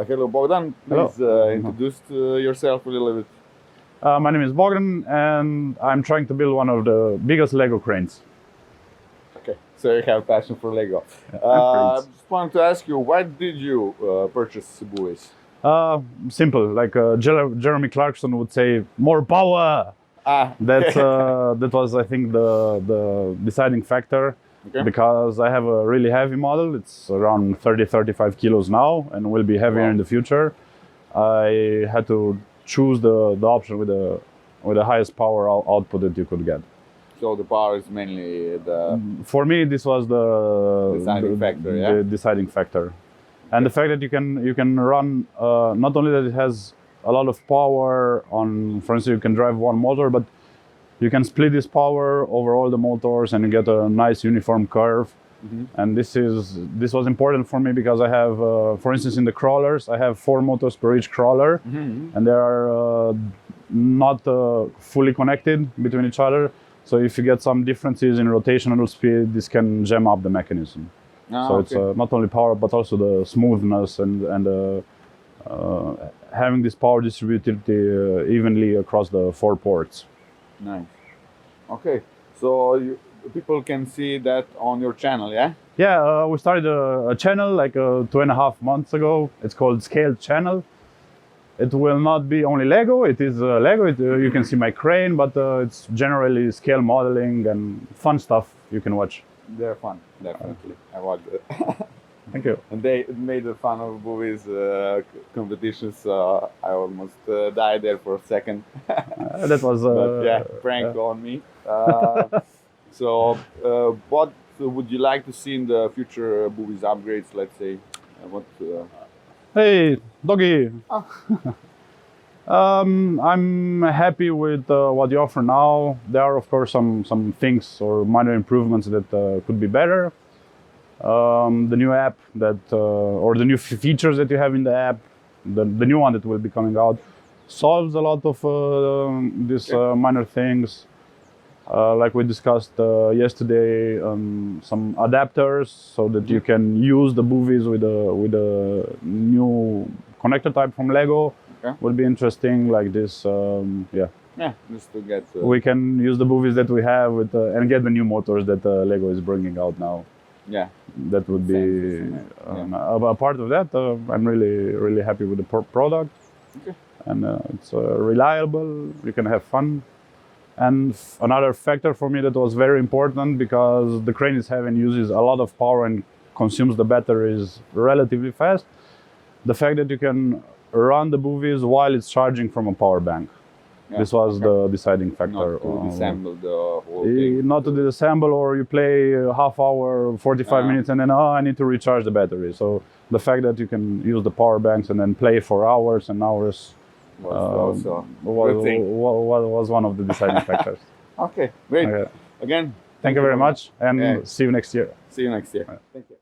Hello, Bogdan. Please introduce yourself a little bit. My name is Bogdan, and I'm trying to build one of the biggest Lego cranes. Okay, so you have a passion for Lego. I just wanted to ask you, why did you purchase BuWizz? Simple, like Jeremy Clarkson would say, more power. That was, I think, the deciding factor. Okay. Because I have a really heavy model. It's around 30-35 kilos now and will be heavier in the future. I had to choose the option with the highest power output that you could get. So the power is mainly the... For me, this was the deciding factor, And the fact that you can run, not only that it has a lot of power on, for instance, you can drive one motor, but you can split this power over all the motors and you get a nice uniform curve. And this was important for me because I have, for instance, in the crawlers, I have 4 motors per each crawler, and they are not fully connected between each other. So if you get some differences in rotational speed, this can jam up the mechanism. It's not only power, but also the smoothness and having this power distributed evenly across the 4 ports. Nice. Okay, so people can see that on your channel, yeah? Yeah, we started a channel like 2.5 months ago. It's called Scaled Channel. It will not be only Lego. It is Lego. You can see my crane, but it's generally scale modeling and fun stuff you can watch. They're fun, definitely. I watched it. Thank you. And they made fun of BuWizz competitions. I almost died there for a second. That was prank on me. So, what would you like to see in the future BuWizz upgrades? Let's say, Hey, doggy. I'm happy with what you offer now. There are, of course, some things or minor improvements that could be better. The new app or the new features that you have in the app, the new one that will be coming out, solves a lot of these minor things. Like we discussed yesterday, some adapters so that you can use the BuWizz with a new connector type from Lego. Would be interesting, like this. Just to get. We can use the BuWizz that we have and get the new motors that Lego is bringing out now. Yeah, that would be a part of that. I'm really happy with the product, and it's reliable. You can have fun, and another factor for me that was very important because the crane is heavy and uses a lot of power and consumes the batteries relatively fast. The fact that you can run the BuWizz while it's charging from a power bank. This was the deciding factor. Not to disassemble the whole thing. Not to disassemble, or you play a half hour, 45 minutes, and then I need to recharge the battery. So the fact that you can use the power banks and then play for hours and hours was one of the deciding factors. Okay, great. Again, thank you very much, and see you next year. See you next year. Thank you.